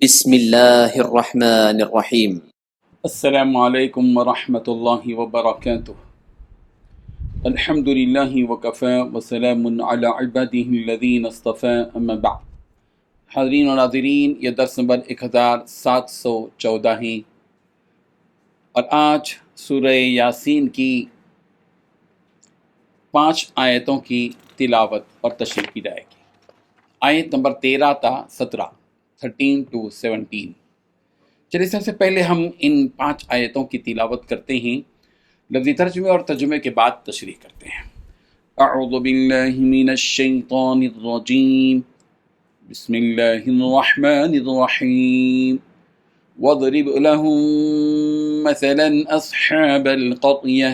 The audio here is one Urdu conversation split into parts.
بسم اللہ الرحمن الرحیم۔ السلام علیکم ورحمۃ اللہ وبرکاتہ۔ الحمد للہ وکفی وسلام علی عبادہ الذین اصطفی اما بعد۔ حاضرین و ناظرین، یہ درس نمبر 1714 ہے اور آج سورہ یاسین کی 5 آیتوں کی تلاوت اور تشریح کی جائے گی۔ آیت نمبر 13 تا 17، 13 to 17۔ چلیے سب سے پہلے ہم ان 5 آیتوں کی تلاوت کرتے ہیں، لفظی ترجمے اور ترجمے کے بعد تشریح کرتے ہیں۔ اعوذ باللہ من الشیطان الرجیم، بسم اللہ الرحمن الرحیم۔ واضرب لهم مثلا اصحاب القرية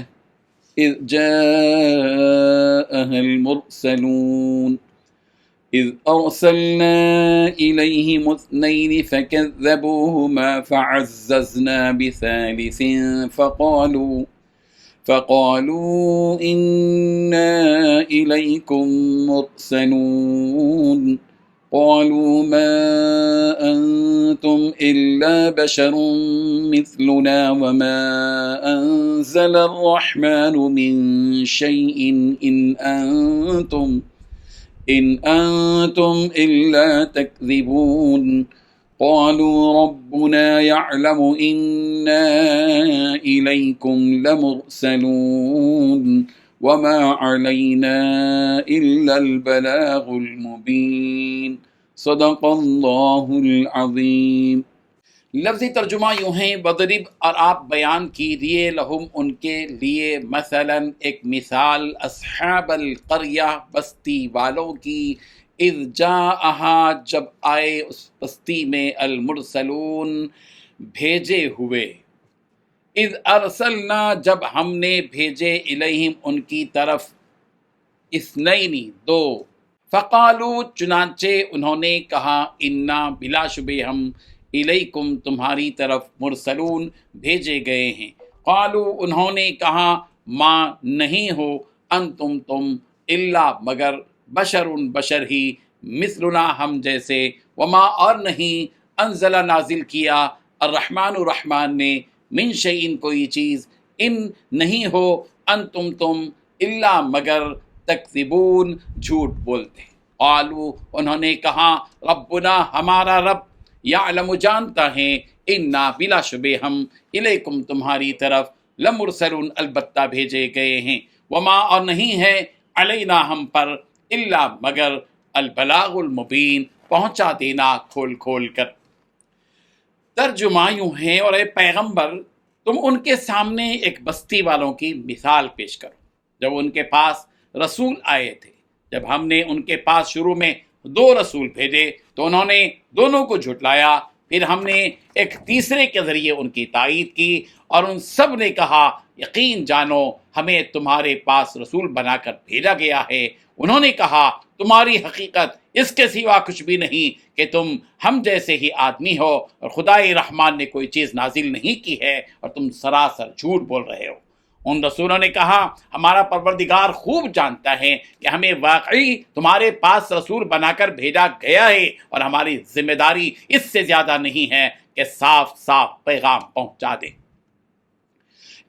اذ جاءها المرسلون إذ أرسلنا إليهم 2 فكذبوهما فعززنا بثالث فقالوا إنا إليكم مرسلون قالوا ما أنتم إلا بشر مثلنا وما أنزل الرحمن من شيء إن أنتم إلا تكذبون قالوا ربنا يعلم إنا إليكم لمرسلون وما علينا إلا البلاغ المبين صدق اللہ العظیم۔ لفظی ترجمہ یوں ہیں، وضرب اور آپ بیان کیجئے، لہم ان کے لیے، مثلا ایک مثال، اصحاب القریہ بستی والوں کی، اذ جاءہا جب آئے اس بستی میں، المرسلون بھیجے ہوئے، اذ ارسلنا جب ہم نے بھیجے، الیہم ان کی طرف، اثنین 2، فقالوا چنانچہ انہوں نے کہا، انا بلا شبہ ہم، الیکم تمہاری طرف، مرسلون بھیجے گئے ہیں۔ قالوا انہوں نے کہا، ما نہیں ہو، انتم تم، الا مگر، بشر بشر ہی، مثلنا ہم جیسے، وما اور نہیں، انزل نازل کیا، الرحمن الرحمن نے، من شیئن کوئی چیز، ان نہیں ہو، انتم تم، الا مگر، تکذبون جھوٹ بولتے۔ قالوا انہوں نے کہا، ربنا ہمارا رب، یعلم جانتا ہے، انا بلا شبہ ہم، الیکم تمہاری طرف، لمرسلون البتہ بھیجے گئے ہیں، وما اور نہیں ہے، علینا ہم پر، الا مگر، البلاغ المبین پہنچا دینا کھول کھول کر۔ ترجمہ یوں ہے، اور اے پیغمبر تم ان کے سامنے ایک بستی والوں کی مثال پیش کرو جب ان کے پاس رسول آئے تھے۔ جب ہم نے ان کے پاس شروع میں 2 رسول بھیجے تو انہوں نے دونوں کو جھٹلایا، پھر ہم نے ایک تیسرے کے ذریعے ان کی تائید کی، اور ان سب نے کہا، یقین جانو ہمیں تمہارے پاس رسول بنا کر بھیجا گیا ہے۔ انہوں نے کہا، تمہاری حقیقت اس کے سوا کچھ بھی نہیں کہ تم ہم جیسے ہی آدمی ہو، اور خدائے رحمان نے کوئی چیز نازل نہیں کی ہے، اور تم سراسر جھوٹ بول رہے ہو۔ ان رسولوں نے کہا، ہمارا پروردگار خوب جانتا ہے کہ ہمیں واقعی تمہارے پاس رسول بنا کر بھیجا گیا ہے، اور ہماری ذمہ داری اس سے زیادہ نہیں ہے کہ صاف صاف پیغام پہنچا دیں۔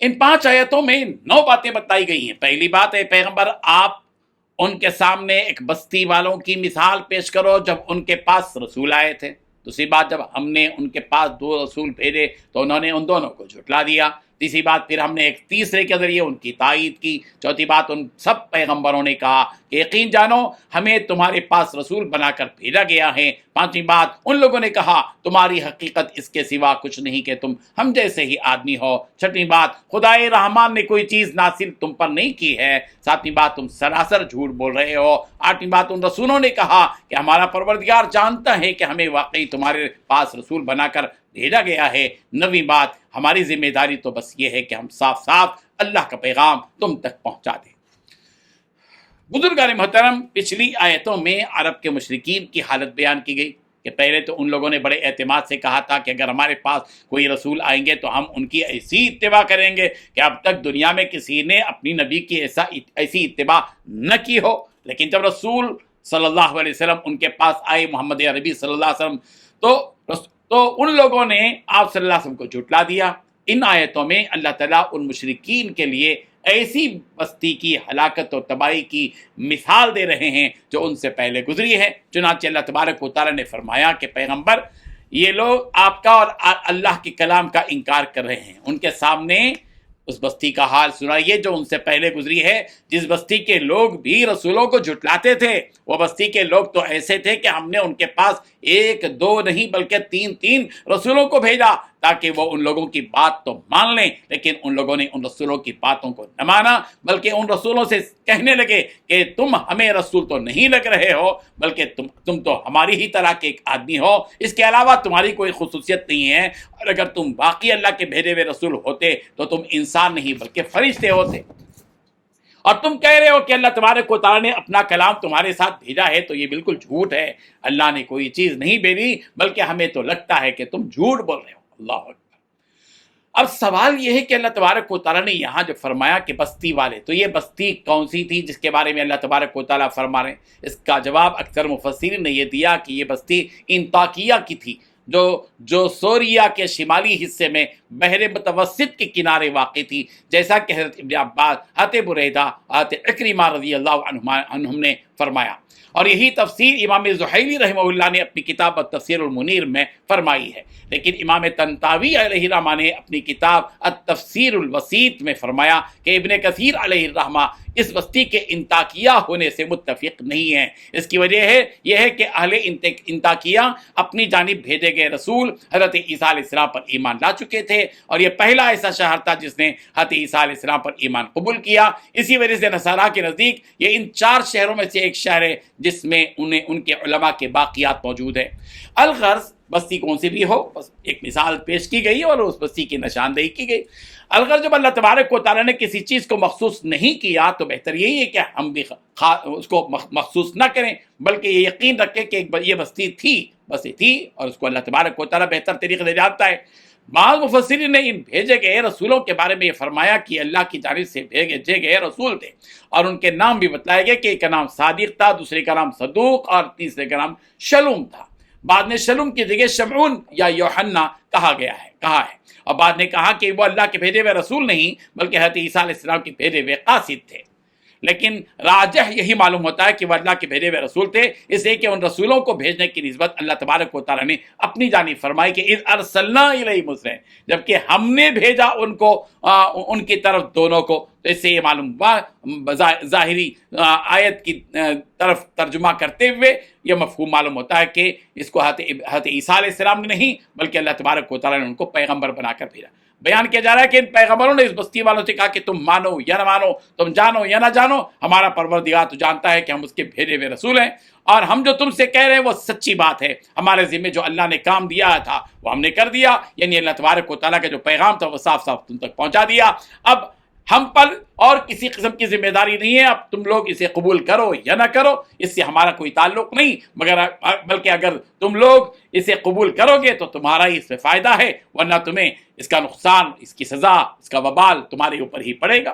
ان 5 آیتوں میں 9 باتیں بتائی گئی ہیں۔ پہلی بات ہے، پیغمبر آپ ان کے سامنے ایک بستی والوں کی مثال پیش کرو جب ان کے پاس رسول آئے تھے۔ دوسری بات، جب ہم نے ان کے پاس 2 رسول بھیجے تو انہوں نے ان دونوں کو جھٹلا دیا۔ تیسری بات، پھر ہم نے ایک تیسرے کے ذریعے ان کی تائید کی۔ چوتھی بات، ان سب پیغمبروں نے کہا کہ یقین جانو ہمیں تمہارے پاس رسول بنا کر بھیجا گیا ہے۔ پانچویں بات، ان لوگوں نے کہا، تمہاری حقیقت اس کے سوا کچھ نہیں کہ تم ہم جیسے ہی آدمی ہو۔ چھٹویں بات، خدائے رحمان نے کوئی چیز نازل تم پر نہیں کی ہے۔ ساتویں بات، تم سراسر جھوٹ بول رہے ہو۔ آٹھویں بات، ان رسولوں نے کہا کہ ہمارا پروردگار جانتا ہے کہ ہمیں واقعی تمہارے پاس رسول بنا کر بھیجا گیا ہے۔ نویں بات، ہماری ذمہ داری تو بس یہ ہے کہ ہم صاف صاف اللہ کا پیغام تم تک پہنچا دیں۔ بزرگان محترم، پچھلی آیتوں میں عرب کے مشرکین کی حالت بیان کی گئی کہ پہلے تو ان لوگوں نے بڑے اعتماد سے کہا تھا کہ اگر ہمارے پاس کوئی رسول آئیں گے تو ہم ان کی ایسی اتباع کریں گے کہ اب تک دنیا میں کسی نے اپنی نبی کی ایسی اتباع نہ کی ہو۔ لیکن جب رسول صلی اللہ علیہ وسلم ان کے پاس آئے، محمد عربی صلی اللہ علیہ وسلم، تو تو ان لوگوں نے آپ صلی اللہ علیہ وسلم کو جھٹلا دیا۔ ان آیتوں میں اللہ تعالیٰ ان مشرکین کے لیے ایسی بستی کی ہلاکت و تباہی کی مثال دے رہے ہیں جو ان سے پہلے گزری ہے۔ چنانچہ اللہ تبارک و تعالیٰ نے فرمایا کہ پیغمبر، یہ لوگ آپ کا اور اللہ کے کلام کا انکار کر رہے ہیں، ان کے سامنے اس بستی کا حال سنائیے جو ان سے پہلے گزری ہے، جس بستی کے لوگ بھی رسولوں کو جھٹلاتے تھے۔ وہ بستی کے لوگ تو ایسے تھے کہ ہم نے ان کے پاس 1 2 نہیں بلکہ 3 رسولوں کو بھیجا تاکہ وہ ان لوگوں کی بات تو مان لیں، لیکن ان لوگوں نے ان رسولوں کی باتوں کو نہ مانا، بلکہ ان رسولوں سے کہنے لگے کہ تم ہمیں رسول تو نہیں لگ رہے ہو، بلکہ تم تو ہماری ہی طرح کے ایک آدمی ہو، اس کے علاوہ تمہاری کوئی خصوصیت نہیں ہے، اور اگر تم واقعی اللہ کے بھیجے ہوئے رسول ہوتے تو تم انسان نہیں بلکہ فرشتے ہوتے، اور تم کہہ رہے ہو کہ اللہ تبارک و تعالیٰ نے اپنا کلام تمہارے ساتھ بھیجا ہے، تو یہ بالکل جھوٹ ہے، اللہ نے کوئی چیز نہیں بھیجی، بلکہ ہمیں تو لگتا ہے کہ تم جھوٹ بول رہے ہو۔ اللہ اکبر۔ اب سوال یہ ہے کہ اللہ تبارک و تعالیٰ نے یہاں جو فرمایا کہ بستی والے، تو یہ بستی کون سی تھی جس کے بارے میں اللہ تبارک و تعالیٰ فرما رہے ہیں؟ اس کا جواب اکثر مفسرین نے یہ دیا کہ یہ بستی انطاکیہ کی تھی، جو سوریا کے شمالی حصے میں بحر متوسط کے کنارے واقع تھی، جیسا کہ حضرت ابن عباس، حضرت بریدہ، حضرت عکرمہ رضی اللہ عنہم نے فرمایا، اور یہی تفسیر امام زحیلی رحمہ اللہ نے اپنی کتاب التفسیر المنیر میں فرمائی ہے۔ لیکن امام طنطاوی علیہ الرحمہ نے اپنی کتاب التفسیر الوسیط میں فرمایا کہ ابن کثیر علیہ الرحمہ اس بستی کے انطاکیہ ہونے سے متفق نہیں ہے۔ اس کی وجہ یہ ہے کہ اہل انطاکیہ اپنی جانب بھیجے گئے رسول حضرت عیسیٰ علیہ السلام پر ایمان لا چکے تھے، اور یہ پہلا ایسا شہر تھا جس نے حضرت عیسیٰ علیہ السلام پر ایمان قبول کیا۔ اسی وجہ سے نصارہ کے نزدیک یہ ان 4 شہروں میں سے ایک شہر ہے جس میں ان کے علماء کے باقیات موجود ہیں۔ الغرض بستی کون سی بھی ہو، بس ایک مثال پیش کی گئی اور اس بستی کی نشاندہی کی گئی۔ الغرض جب اللہ تبارک و تعالیٰ نے کسی چیز کو مخصوص نہیں کیا تو بہتر یہی ہے کہ ہم بھی اس کو مخصوص نہ کریں، بلکہ یہ یقین رکھیں کہ یہ بستی تھی، بس یہ تھی، اور اس کو اللہ تبارک و تعالیٰ بہتر طریقے سے جانتا ہے۔ بعض مفسرین نے ان بھیجے گئے رسولوں کے بارے میں یہ فرمایا کہ اللہ کی جانب سے بھیجے گئے رسول تھے، اور ان کے نام بھی بتلائے گئے کہ ایک کا نام صادق تھا، دوسرے کا نام صدوق، اور تیسرے کا نام شلوم تھا۔ بعد میں شلوم کی جگہ شمعون یا یوحنا کہا ہے، اور بعد نے کہا کہ وہ اللہ کے بھیجے ہوئے رسول نہیں بلکہ حضرت عیسیٰ علیہ السلام کے بھیجے ہوئے قاصد تھے۔ لیکن راجح یہی معلوم ہوتا ہے کہ وہ اللہ کے بھیجے ہوئے رسول تھے، اس لیے کہ ان رسولوں کو بھیجنے کی نسبت اللہ تبارک و تعالیٰ نے اپنی جانب فرمائی کہ اذ ارسلنا الیہم اثنین، جبکہ ہم نے بھیجا ان کو ان کی طرف دونوں کو۔ تو اس سے یہ معلوم ہوا، ظاہری آیت کی طرف ترجمہ کرتے ہوئے یہ مفہوم معلوم ہوتا ہے کہ اس کو حضرت عیسیٰ علیہ السلام نے نہیں بلکہ اللہ تبارک و تعالیٰ نے ان کو پیغمبر بنا کر بھیجا۔ بیان کیا جا رہا ہے کہ ان پیغمبروں نے اس بستی والوں سے کہا کہ تم مانو یا نہ مانو، تم جانو یا نہ جانو، ہمارا پروردگار تو جانتا ہے کہ ہم اس کے بھیجے ہوئے رسول ہیں، اور ہم جو تم سے کہہ رہے ہیں وہ سچی بات ہے، ہمارے ذمہ جو اللہ نے کام دیا تھا وہ ہم نے کر دیا، یعنی اللہ تبارک و تعالیٰ کا جو پیغام تھا وہ صاف صاف تم تک پہنچا دیا۔ اب ہم پر اور کسی قسم کی ذمہ داری نہیں ہے، اب تم لوگ اسے قبول کرو یا نہ کرو، اس سے ہمارا کوئی تعلق نہیں، بلکہ اگر تم لوگ اسے قبول کرو گے تو تمہارا ہی اس میں فائدہ ہے، ورنہ تمہیں اس کا نقصان، اس کی سزا، اس کا وبال تمہارے اوپر ہی پڑے گا۔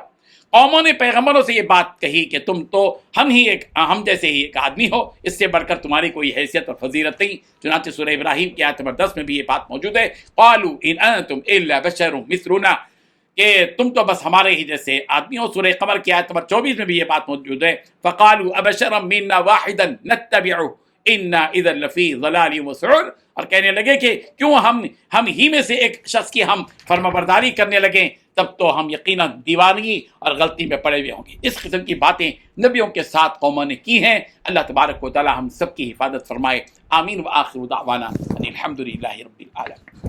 قوموں نے پیغمبروں سے یہ بات کہی کہ تم تو ہم جیسے ہی ایک آدمی ہو، اس سے بڑھ کر تمہاری کوئی حیثیت اور فضیلت نہیں۔ چنانچہ سورہ ابراہیم کی آیت نمبر 10 میں بھی یہ بات موجود ہے، قالوا ان انتم الا بشر مثلنا، کہ تم تو بس ہمارے ہی جیسے آدمی ہو۔ سورہ قمر کی آیت نمبر 24 میں بھی یہ بات موجود ہے، فقالوا ابشرا منا واحدا نتبعه انا اذا لفی ضلال وسعر، اور کہنے لگے کہ کیوں ہم ہی میں سے ایک شخص کی ہم فرمانبرداری کرنے لگیں، تب تو ہم یقیناً دیوانگی اور غلطی میں پڑے ہوئے ہوں گے۔ اس قسم کی باتیں نبیوں کے ساتھ قوموں نے کی ہیں۔ اللہ تبارک و تعالی ہم سب کی حفاظت فرمائے۔ آمین۔ وآخر دعوانا ان الحمد للہ رب العالمین۔